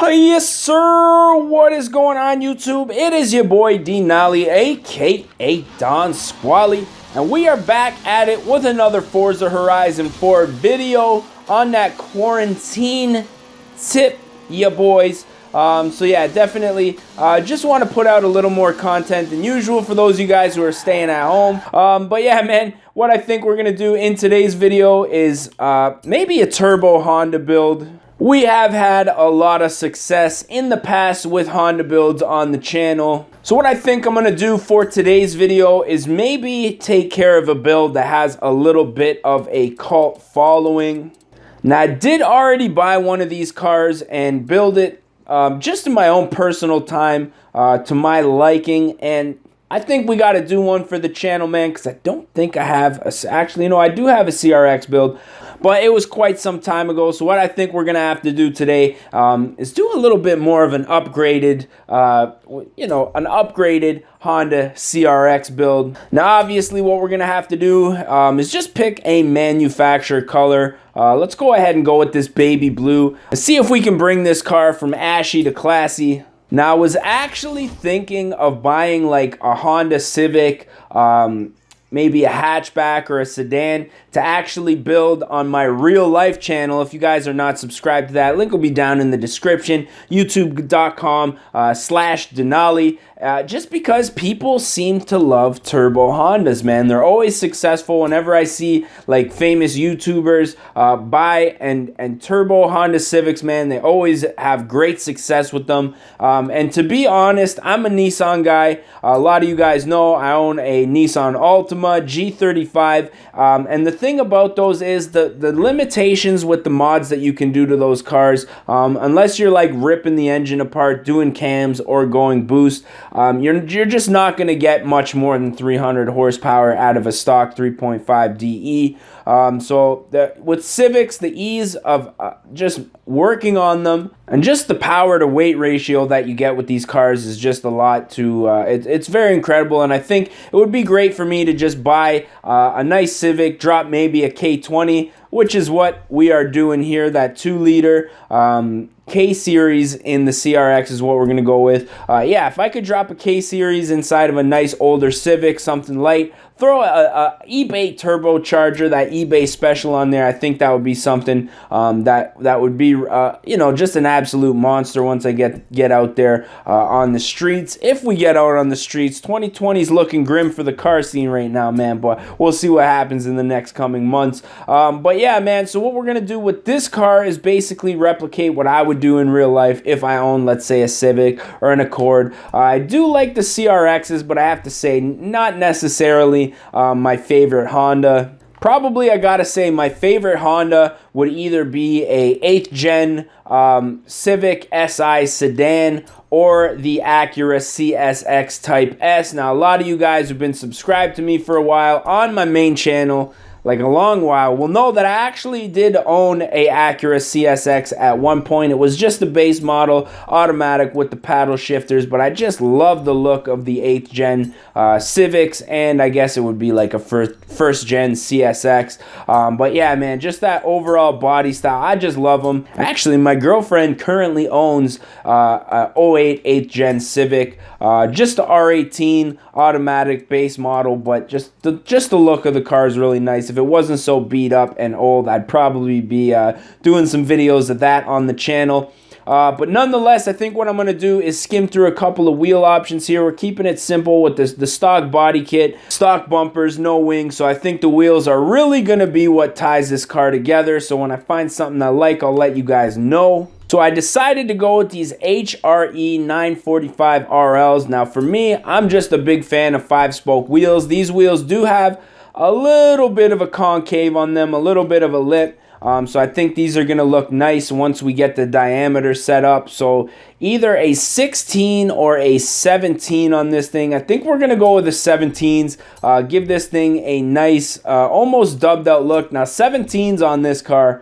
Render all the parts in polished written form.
Yes, sir. What is going on, YouTube? It is your boy D Nolly, aka Don Squally, and we are back at it with another Forza Horizon 4 video on that quarantine tip, ya boys. So yeah, definitely just want to put out a little more content than usual for those of you guys who are staying at home. But yeah, man, what I think we're gonna do in today's video is maybe a turbo Honda build. We have had a lot of success in the past with Honda builds on the channel. So what I think I'm gonna do for today's video is maybe take care of a build that has a little bit of a cult following. Now, I did already buy one of these cars and build it just in my own personal time to my liking, and I think we got to do one for the channel, man, because I don't think I have actually, no, I do have a CRX build, but it was quite some time ago. So what I think we're gonna have to do today is do a little bit more of an upgraded, an upgraded Honda CRX build. Now, obviously, what we're gonna have to do is just pick a manufacturer color. Let's go ahead and go with this baby blue and see if we can bring this car from ashy to classy. Now, I was actually thinking of buying like a Honda Civic, maybe a hatchback or a sedan to actually build on my real life channel. If you guys are not subscribed to that, link will be down in the description, youtube.com/Denali. Just because people seem to love turbo Hondas, man. They're always successful. Whenever I see like famous YouTubers buy and turbo Honda Civics, man, they always have great success with them. And to be honest, I'm a Nissan guy. A lot of you guys know I own a Nissan Altima G35. And the thing about those is the limitations with the mods that you can do to those cars, unless you're like ripping the engine apart, doing cams, or going boost, you're just not going to get much more than 300 horsepower out of a stock 3.5 DE. With Civics, the ease of just working on them and just the power to weight ratio that you get with these cars is just a lot to, it's very incredible. And I think it would be great for me to just buy a nice Civic, drop maybe a K20, which is what we are doing here, that 2-liter K-Series in the CRX is what we're going to go with. Yeah, if I could drop a K-Series inside of a nice older Civic, something light, throw a eBay turbocharger, that eBay special on there, I think that would be something that would be, just an absolute monster once I get out there on the streets. If we get out on the streets, 2020 is looking grim for the car scene right now, man, but we'll see what happens in the next coming months. But yeah, man, so what we're going to do with this car is basically replicate what I would do in real life if I own, let's say, a Civic or an Accord. I do like the CRXs, but I have to say, not necessarily my favorite Honda. Probably, I gotta say, my favorite Honda would either be a 8th gen Civic Si sedan or the Acura CSX Type S. Now, a lot of you guys who've been subscribed to me for a while on my main channel, like a long while, will know that I actually did own a Acura CSX at one point. It was just the base model, automatic with the paddle shifters, but I just love the look of the 8th gen Civics, and I guess it would be like a first gen CSX. But yeah, man, just that overall body style, I just love them. Actually, my girlfriend currently owns a 08 8th gen Civic, just the R18 automatic base model, but just the look of the car is really nice. If it wasn't so beat up and old, I'd probably be doing some videos of that on the channel. But nonetheless, I think what I'm going to do is skim through a couple of wheel options here. We're keeping it simple with the stock body kit, stock bumpers, no wings. So I think the wheels are really going to be what ties this car together. So when I find something I like, I'll let you guys know. So I decided to go with these HRE 945 RLs. Now for me, I'm just a big fan of 5-spoke wheels. These wheels do have a little bit of a concave on them, a little bit of a lip. So I think these are going to look nice once we get the diameter set up. So either a 16 or a 17 on this thing. I think we're going to go with the 17s. Give this thing a nice, almost dubbed out look. Now 17s on this car,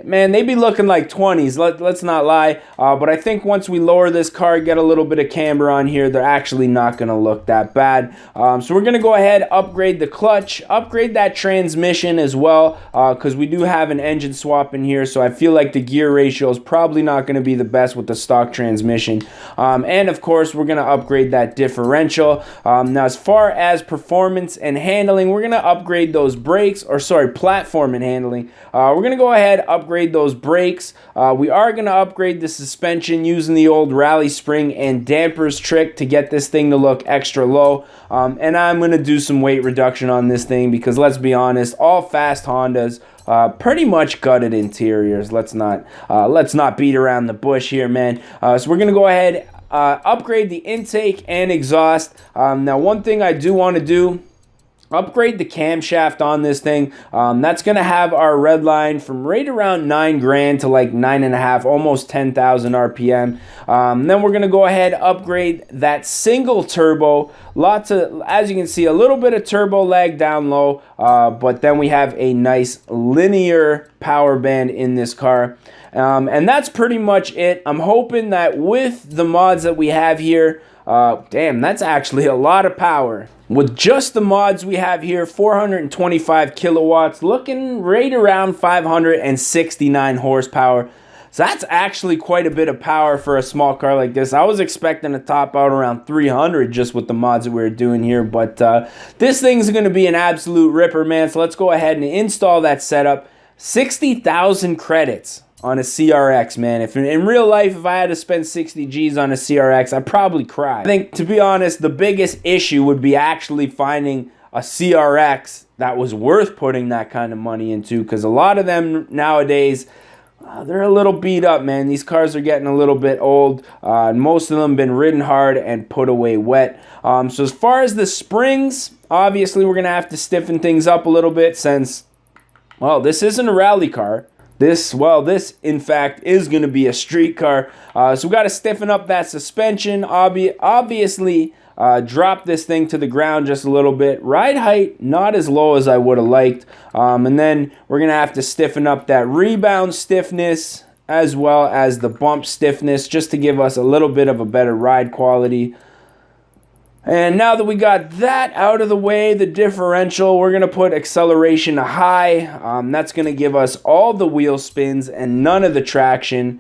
Man, they be looking like 20s. Let's not lie. But I think once we lower this car, get a little bit of camber on here, they're actually not going to look that bad. So we're going to go ahead, upgrade the clutch, upgrade that transmission as well, because we do have an engine swap in here. So I feel like the gear ratio is probably not going to be the best with the stock transmission. And of course, we're going to upgrade that differential. Now, as far as performance and handling, we're going to upgrade those brakes, or sorry, platform and handling. We're going to go ahead, upgrade those brakes. We are going to upgrade the suspension using the old rally spring and dampers trick to get this thing to look extra low. And I'm going to do some weight reduction on this thing because let's be honest, all fast Hondas pretty much gutted interiors. Let's not beat around the bush here, man. So we're going to go ahead, upgrade the intake and exhaust. Now, one thing I do want to do, upgrade the camshaft on this thing. That's going to have our red line from right around 9 grand to like 9.5, almost 10,000 RPM. Then we're going to go ahead, upgrade that single turbo. Lots of, as you can see, a little bit of turbo lag down low, but then we have a nice linear power band in this car. And that's pretty much it. I'm hoping that with the mods that we have here, damn, that's actually a lot of power. With just the mods we have here, 425 kilowatts, looking right around 569 horsepower. So that's actually quite a bit of power for a small car like this. I was expecting to top out around 300 just with the mods that we were doing here. But this thing's going to be an absolute ripper, man. So let's go ahead and install that setup. 60,000 credits on a CRX, man. If in real life, if I had to spend 60 G's on a CRX, I'd probably cry. I think, to be honest, the biggest issue would be actually finding a CRX that was worth putting that kind of money into, because a lot of them nowadays, they're a little beat up, man. These cars are getting a little bit old. Most of them been ridden hard and put away wet. So as far as the springs, obviously we're going to have to stiffen things up a little bit since, well, this isn't a rally car. This, in fact, is going to be a street car. So we got to stiffen up that suspension. Obviously, drop this thing to the ground just a little bit. Ride height, not as low as I would have liked. And then we're going to have to stiffen up that rebound stiffness as well as the bump stiffness just to give us a little bit of a better ride quality. And now that we got that out of the way, the differential, we're going to put acceleration to high. That's going to give us all the wheel spins and none of the traction.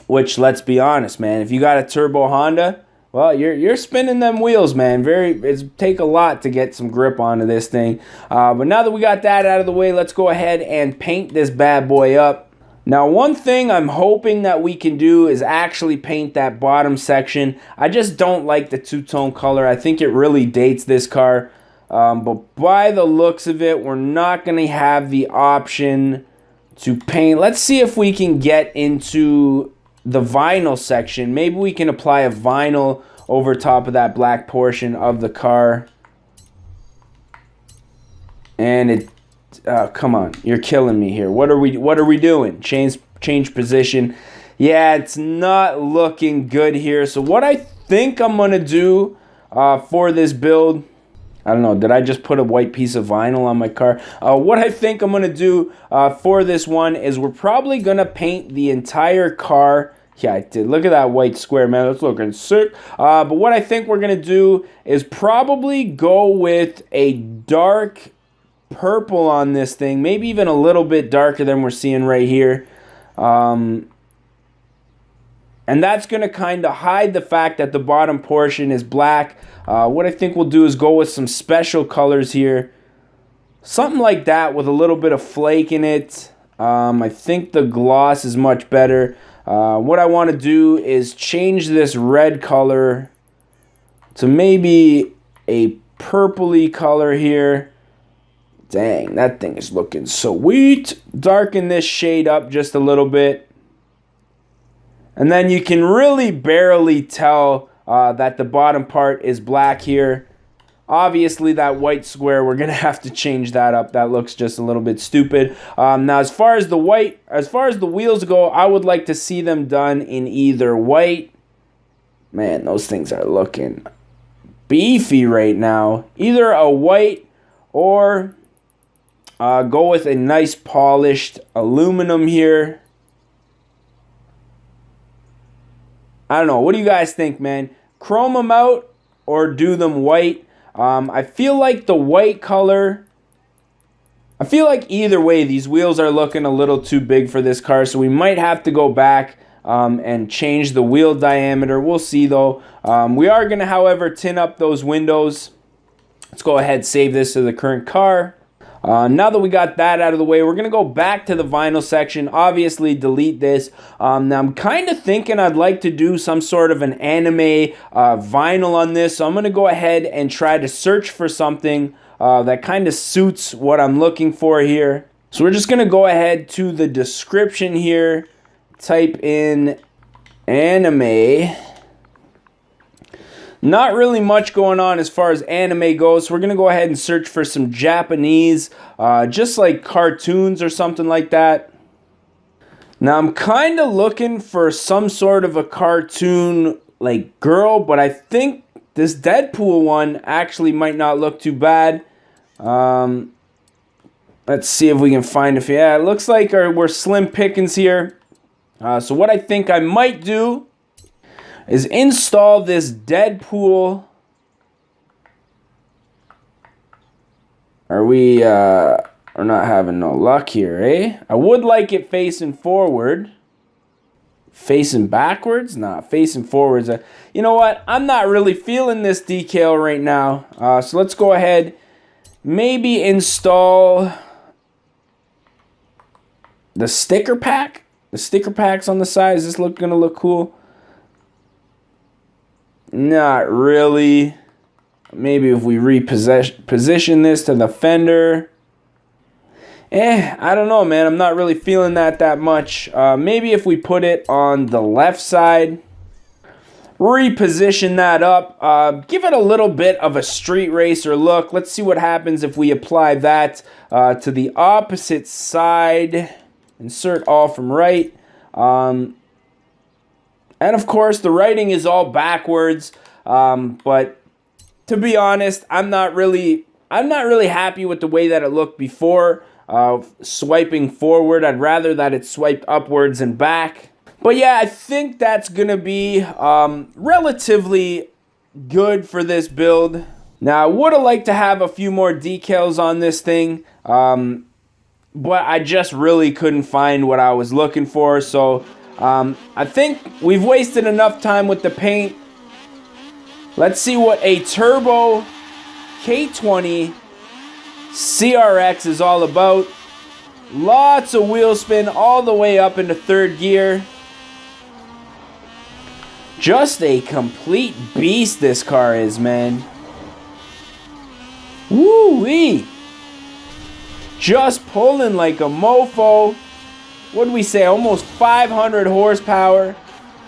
Which, let's be honest, man, if you got a turbo Honda, well, you're spinning them wheels, man. It's take a lot to get some grip onto this thing. But now that we got that out of the way, let's go ahead and paint this bad boy up. Now, one thing I'm hoping that we can do is actually paint that bottom section. I just don't like the two-tone color. I think it really dates this car. But by the looks of it, we're not going to have the option to paint. Let's see if we can get into the vinyl section. Maybe we can apply a vinyl over top of that black portion of the car. And it... come on, you're killing me here. What are we doing? Change position. Yeah, it's not looking good here. So what I think I'm gonna do for this build, I don't know, did I just put a white piece of vinyl on my car? What I think I'm gonna do for this one is we're probably gonna paint the entire car. Yeah, I did. Look at that white square, man. That's looking sick. But what I think we're gonna do is probably go with a dark purple on this thing, maybe even a little bit darker than we're seeing right here, and that's going to kind of hide the fact that the bottom portion is black. What I think we'll do is go with some special colors here, something like that with a little bit of flake in it. I think the gloss is much better. What I want to do is change this red color to maybe a purpley color here. Dang, that thing is looking sweet. Darken this shade up just a little bit. And then you can really barely tell that the bottom part is black here. Obviously, that white square, we're going to have to change that up. That looks just a little bit stupid. Now, as far as the wheels go, I would like to see them done in either white. Man, those things are looking beefy right now. Either a white or... Go with a nice polished aluminum here. I don't know. What do you guys think, man? Chrome them out or do them white? I feel like the white color... I feel like either way, these wheels are looking a little too big for this car, so we might have to go back and change the wheel diameter. We'll see, though. We are going to, however, tin up those windows. Let's go ahead and save this to the current car. Now that we got that out of the way, we're going to go back to the vinyl section. Obviously, delete this. Now, I'm kind of thinking I'd like to do some sort of an anime vinyl on this. So I'm going to go ahead and try to search for something that kind of suits what I'm looking for here. So we're just going to go ahead to the description here. Type in anime. Not really much going on as far as anime goes, so we're going to go ahead and search for some Japanese, just like cartoons or something like that. Now, I'm kind of looking for some sort of a cartoon, like girl, but I think this Deadpool one actually might not look too bad. Let's see if we can find it. Yeah, it looks like we're slim pickings here. So what I think I might do is install this Deadpool. We're not having no luck here, eh? I would like it facing forward. Facing backwards? Nah, facing forwards. You know what? I'm not really feeling this decal right now. So let's go ahead. Maybe install the sticker pack. The sticker packs on the side. Is this gonna look cool? Not really. Maybe if we position this to the fender. I don't know, man. I'm not really feeling that much. Maybe if we put it on the left side. Reposition that up. Give it a little bit of a street racer look. Let's see what happens if we apply that to the opposite side. Insert all from right. And of course, the writing is all backwards. But to be honest, I'm not really happy with the way that it looked before. Swiping forward, I'd rather that it swiped upwards and back. But yeah, I think that's gonna be relatively good for this build. Now, I would have liked to have a few more decals on this thing, but I just really couldn't find what I was looking for. So I think we've wasted enough time with the paint. Let's see what a turbo K20 CRX is all about. Lots of wheel spin all the way up into third gear. Just a complete beast this car is, man. Woo-wee. Just pulling like a mofo. What do we say? Almost 500 horsepower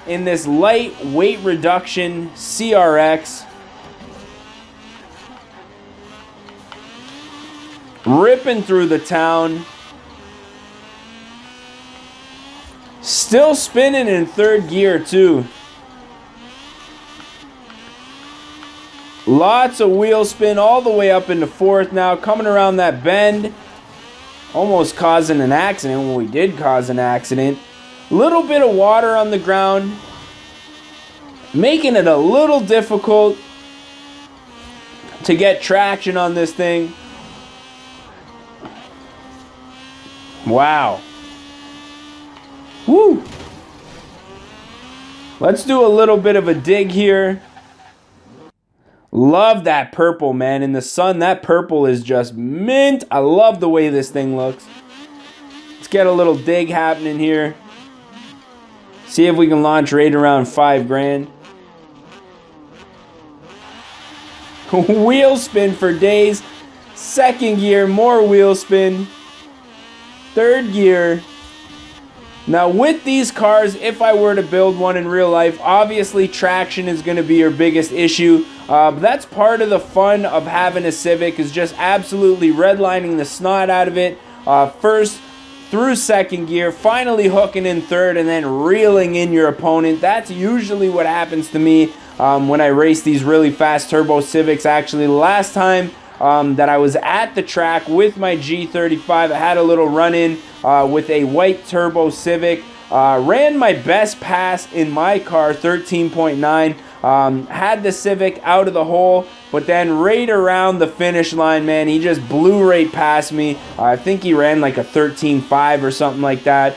in this light weight reduction CRX. Ripping through the town. Still spinning in third gear too. Lots of wheel spin all the way up into fourth now. Coming around that bend. Almost causing an accident when we did cause an accident. Little bit of water on the ground. Making it a little difficult to get traction on this thing. Wow. Woo. Let's do a little bit of a dig here. Love that purple, man. In the sun, that purple is just mint. I love the way this thing looks. Let's get a little dig happening here. See if we can launch right around 5 grand. Wheel spin for days. Second gear, more wheel spin. Third gear. Now with these cars, if I were to build one in real life, obviously traction is going to be your biggest issue. But that's part of the fun of having a Civic, is just absolutely redlining the snot out of it. First through second gear, finally hooking in third, and then reeling in your opponent. That's usually what happens to me when I race these really fast turbo Civics. Actually, last time that I was at the track with my G35. I had a little run-in with a white turbo Civic. Ran my best pass in my car, 13.9. Had the Civic out of the hole, but then right around the finish line, man, he just blew right past me. I think he ran like a 13.5 or something like that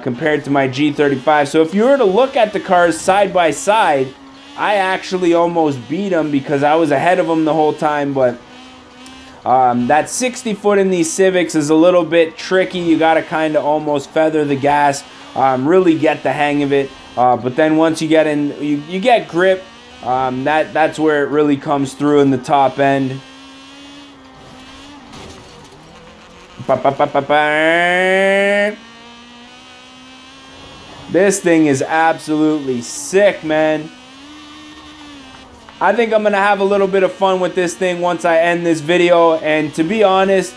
compared to my G35. So if you were to look at the cars side by side, I actually almost beat him because I was ahead of him the whole time. But that 60 foot in these Civics is a little bit tricky. You got to kind of almost feather the gas, really get the hang of it. But then once you get in, you get grip. That's where it really comes through in the top end. This thing is absolutely sick, man. I think I'm gonna have a little bit of fun with this thing once I end this video. And to be honest,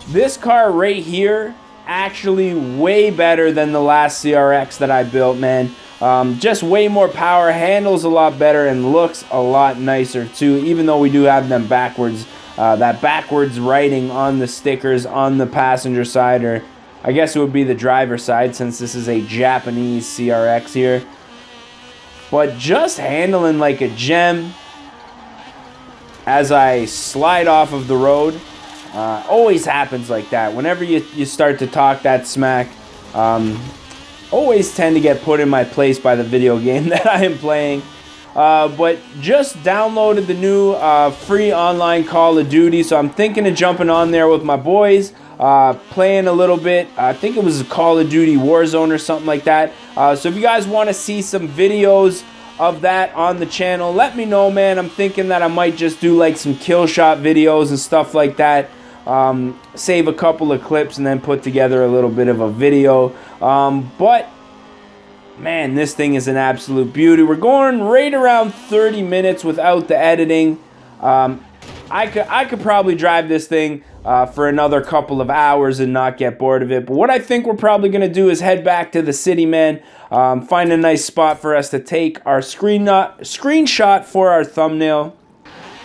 this car right here, actually way better than the last CRX that I built, man. Just way more power, handles a lot better, and looks a lot nicer too, even though we do have them backwards, that backwards writing on the stickers on the passenger side, or I guess it would be the driver's side since this is a Japanese CRX here. But just handling like a gem as I slide off of the road. Always happens like that. Whenever you start to talk that smack, always tend to get put in my place by the video game that I am playing. But just downloaded the new free online Call of Duty, so I'm thinking of jumping on there with my boys, playing a little bit. I think it was Call of Duty Warzone or something like that. So if you guys want to see some videos of that on the channel, let me know, man. I'm thinking that I might just do like some kill shot videos and stuff like that. Save a couple of clips and then put together a little bit of a video. But man, this thing is an absolute beauty. We're going right around 30 minutes without the editing. I could probably drive this thing for another couple of hours and not get bored of it. But what I think we're probably going to do is head back to the city, man. Find a nice spot for us to take our screenshot for our thumbnail.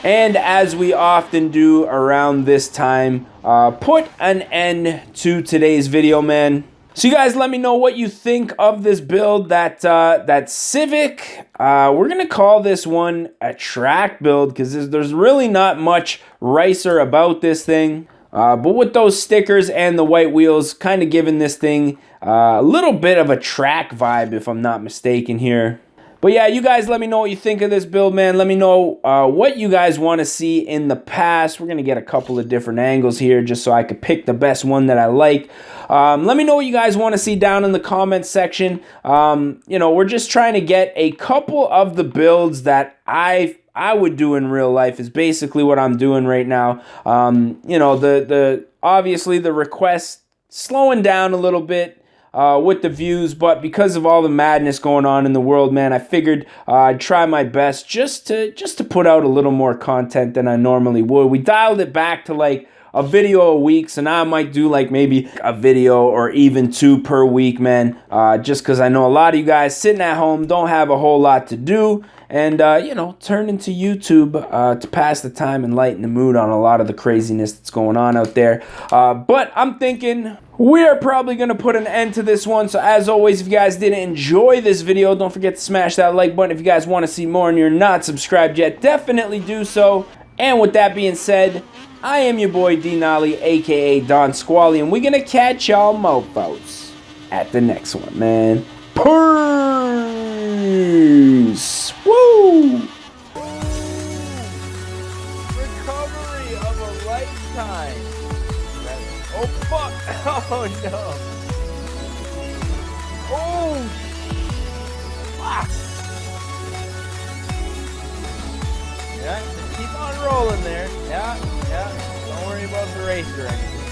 And as we often do around this time, put an end to today's video, man. So you guys let me know what you think of this build, that Civic. We're going to call this one a track build because there's really not much ricer about this thing. But with those stickers and the white wheels, kind of giving this thing a little bit of a track vibe, if I'm not mistaken here. But yeah, you guys let me know what you think of this build, man. Let me know what you guys want to see in the past. We're going to get a couple of different angles here just so I could pick the best one that I like. Let me know what you guys want to see down in the comments section. You know, we're just trying to get a couple of the builds that I would do in real life is basically what I'm doing right now. You know, obviously the requests slowing down a little bit with the views, but because of all the madness going on in the world, man, I figured I'd try my best just to put out a little more content than I normally would. We dialed it back to like a video a week, so now I might do like maybe a video or even 2 per week, man, just because I know a lot of you guys sitting at home don't have a whole lot to do, and you know, turn into YouTube to pass the time and lighten the mood on a lot of the craziness that's going on out there. But I'm thinking we are probably going to put an end to this one. So as always, if you guys did enjoy this video, don't forget to smash that like button. If you guys want to see more and you're not subscribed yet, definitely do so. And with that being said, I am your boy D Nolly, aka Don Squally, and we're going to catch y'all mofos at the next one, man. Peace! Woo! Recovery of a lifetime. Oh, fuck. Oh, no. Oh, fuck. Yeah, just keep on rolling there. Yeah. Don't worry about the race or anything.